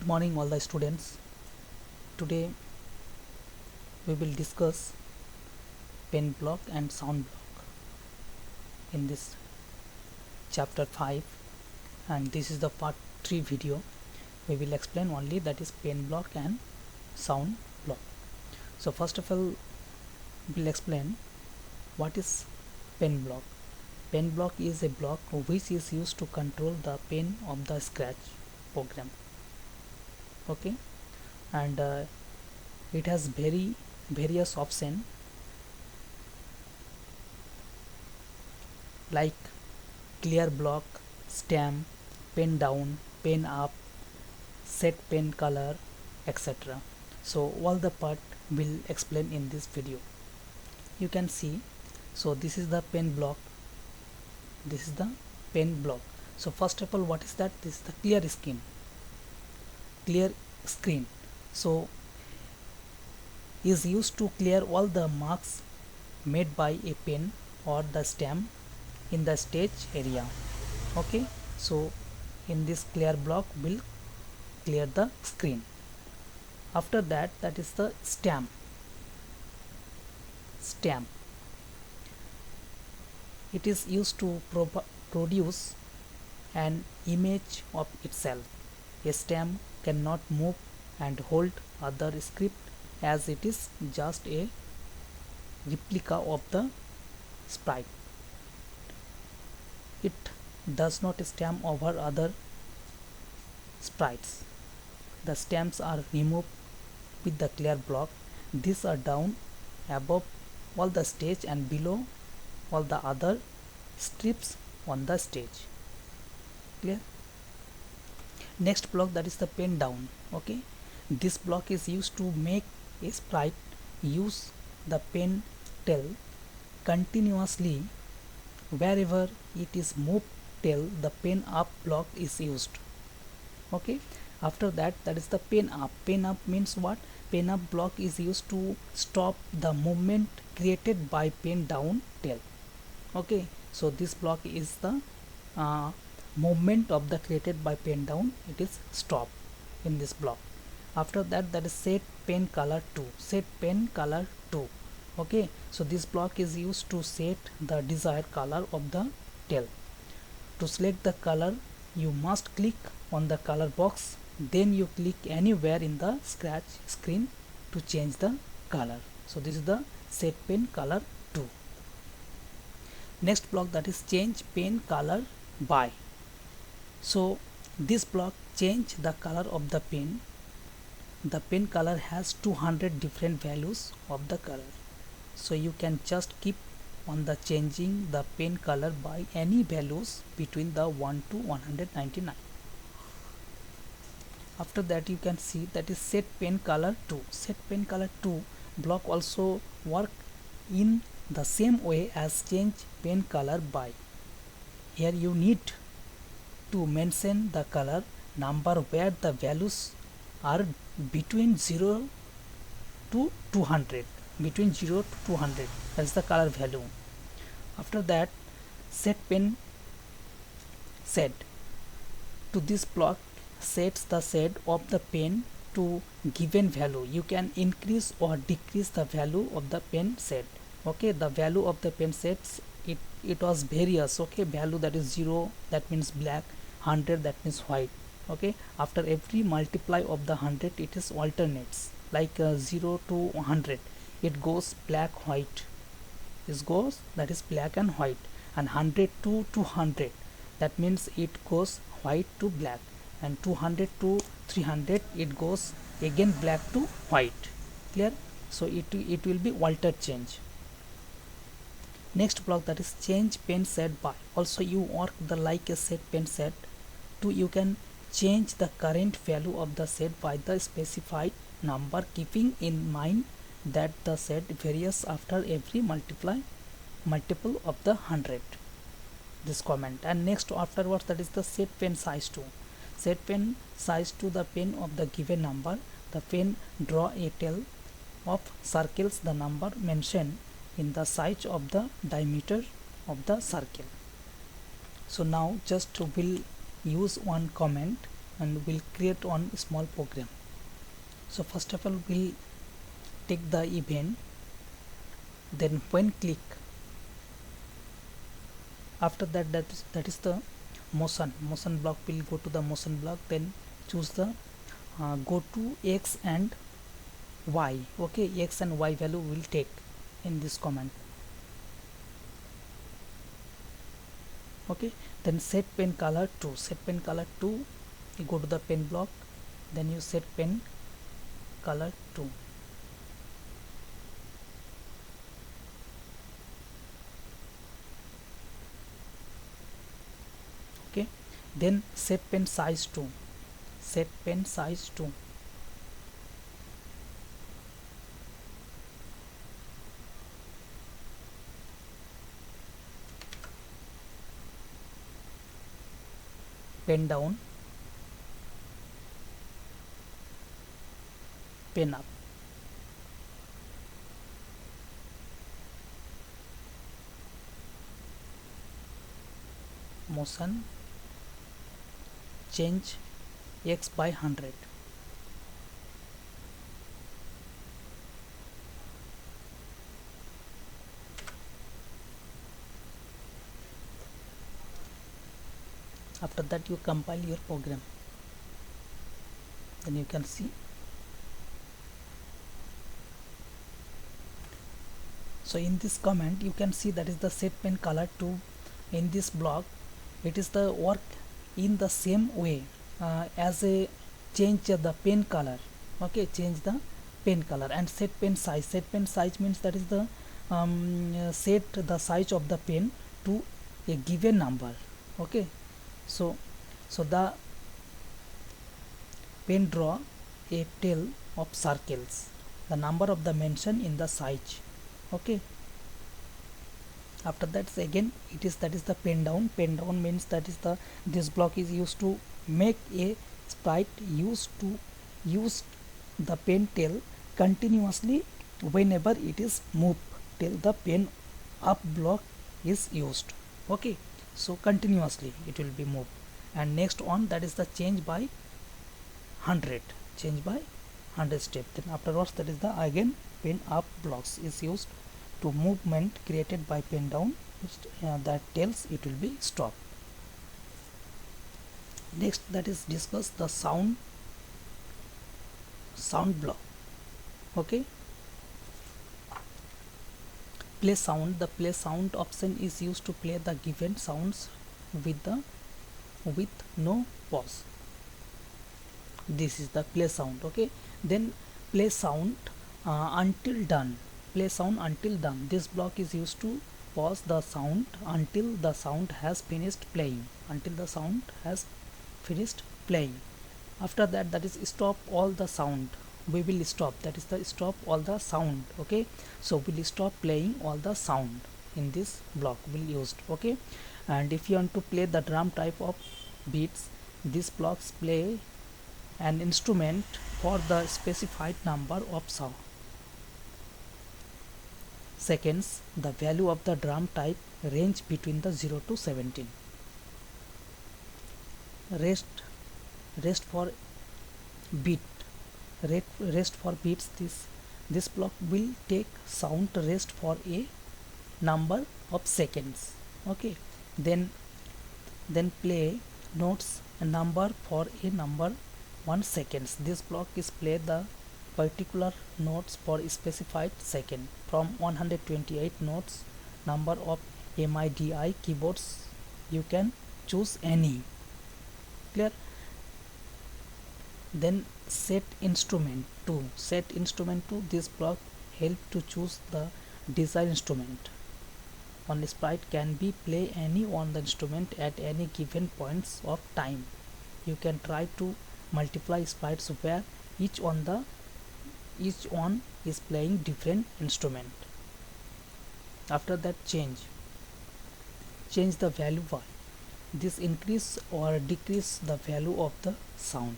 morning all the students. Today we will discuss pen block and sound block in this chapter 5, and this is the part 3 video. We will explain only that is pen block and sound block. So first of all we'll explain what is pen block. Pen block is a block which is used to control the pen of the Scratch program. Okay, and it has various options like clear block, stamp, pen down, pen up, set pen color, etc. So all the part will explain in this video. You can see, so this is the pen block, this is the pen block. So first of all, what is that? This is the clear screen. So is used to clear all the marks made by a pen or the stamp in the stage area. Okay, so in this clear block will clear the screen. After that, that is the stamp. It is used to produce an image of itself. A stamp cannot move and hold other script as it is just a replica of the sprite. It does not stamp over other sprites. The stamps are removed with the clear block. These are down, above all the stage and below all the other strips on the stage. Clear? Next block, that is the pen down. Okay, this block is used to make a sprite use the pen tail continuously wherever it is moved till the pen up block is used. Okay, after that, that is the pen up. Pen up means what? Pen up block is used to stop the movement created by pen down tail. Okay, so this block is the movement of the created by pen down, it is stop in this block. After that, that is set pen color 2. Okay, so this block is used to set the desired color of the tail. To select the color, you must click on the color box, then you click anywhere in the Scratch screen to change the color. So this is the set pen color 2. Next block, that is change pen color by. So this block change the color of the pen. The pen color has 200 different values of the color, so you can just keep on the changing the pen color by any values between the 1 to 199. After that, you can see that is set pen color 2. Set pen color 2 block also work in the same way as change pen color by. Here you need to mention the color number where the values are between 0 to 200. Between 0 to 200, that is the color value. After that, set pen set. To this block sets the set of the pen to given value. You can increase or decrease the value of the pen set. Okay, the value of the pen sets, it was various. Okay, value that is 0, that means black, 100, that means white. Okay, after every multiply of the 100, it is alternates, like 0 to 100 it goes black white, that is black and white, and 100 to 200, that means it goes white to black, and 200 to 300 it goes again black to white. Clear? So it will be alter change. Next block, that is change pen set by. Also you work the like a set pen set. You can change the current value of the set by the specified number, keeping in mind that the set varies after every multiple of the 100. This comment. And next afterwards, that is the set pen size to. Set pen size to the pen of the given number. The pen draw a tail of circles the number mentioned in the size of the diameter of the circle. So now just we'll use one comment and we'll create one small program. So first of all we'll take the event, then when click, after that that is the motion block. Will go to the motion block, then choose the go to x and y. Okay, x and y value will take in this command. Okay, then set pen color to, you go to the pen block, then you set pen color to. Okay, then set pen size to, pen down, pen up. Motion change x by 100. After that you compile your program, then you can see. So in this command you can see that is the set pen color to. In this block it is the work in the same way as a change the pen color. Okay, change the pen color. And set pen size means that is the set the size of the pen to a given number. Okay, so the pen draw a tail of circles, the number of the mention in the size. Okay, after that again it is that is the pen down. Means that is the this block is used to make a sprite used the pen tail continuously whenever it is moved till the pen up block is used. Okay, so continuously it will be moved. And next one, that is the change by 100 step. Then afterwards that is the again pen up blocks is used to movement created by pen down, which that tells it will be stop. Next, that is discuss the sound block. Okay, play sound. The play sound option is used to play the given sounds with no pause. This is the play sound. Okay, then play sound until done. This block is used to pause the sound until the sound has finished playing. After that, that is stop all the sound. We will stop, that is the stop all the sound. Okay, so we'll stop playing all the sound in this block will used. Okay, and if you want to play the drum type of beats, this blocks play an instrument for the specified number of seconds. The value of the drum type range between the 0 to 17. Rest for beat. Rest for beats. This block will take sound rest for a number of seconds. Okay, then play notes a number for a number 1 seconds. This block is play the particular notes for a specified second. From 128 notes number of MIDI keyboards, you can choose any. Clear? Then set instrument to. This block help to choose the desired instrument. One sprite can be play any on the instrument at any given points of time. You can try to multiply sprites where each one is playing different instrument. After that, change the value by. This increase or decrease the value of the sound.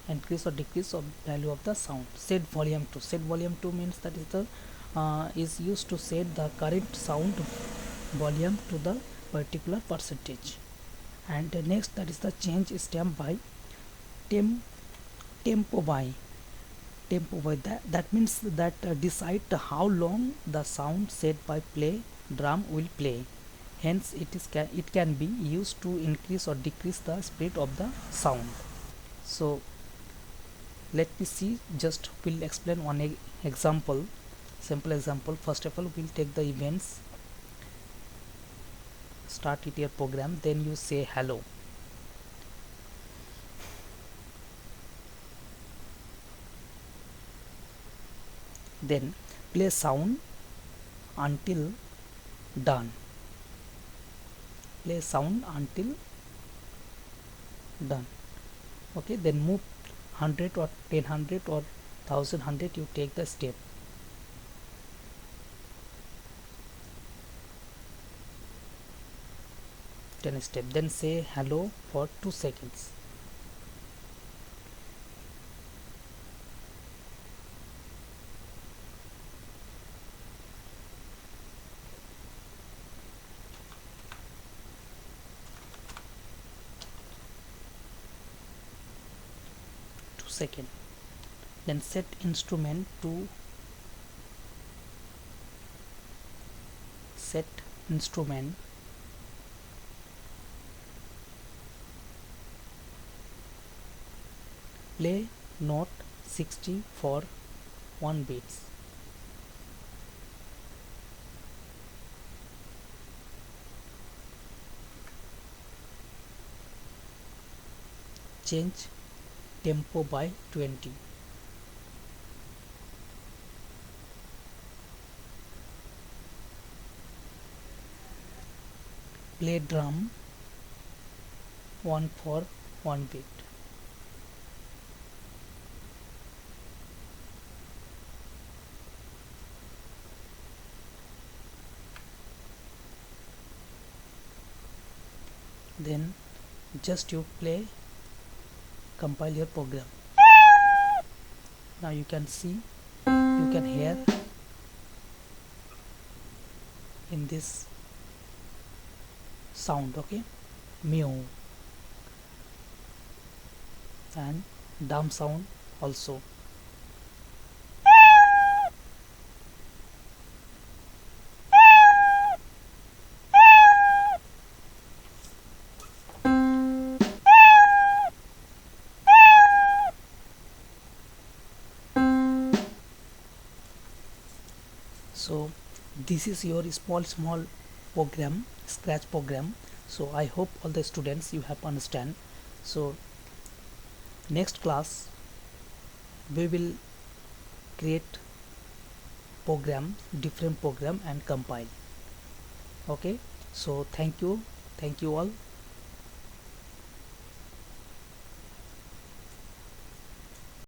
Increase or decrease of value of the sound. Set volume to means that is the is used to set the current sound volume to the particular percentage. And next, that is the change stem by. tempo by that means that decide how long the sound set by play drum will play. Hence it can be used to increase or decrease the speed of the sound. So let me see, just we'll explain one example, simple example. First of all, we'll take the events, start it your program, then you say hello. Then play sound until done. Play sound until done. Okay, then move 100 or 1000 or 1100, you take the step. Then step, then say hello for 2 seconds. Second, then set instrument to set instrument play note 60 for 1 beats. Change tempo by 20. Play drum 1 for 1 beat. Then just you play, compile your program. Now you can see, you can hear in this sound, okay, meow, and dumb sound also. So this is your small program, scratch program. So I hope all the students you have understand. So next class we will create program, different program, and compile. Okay, so thank you all.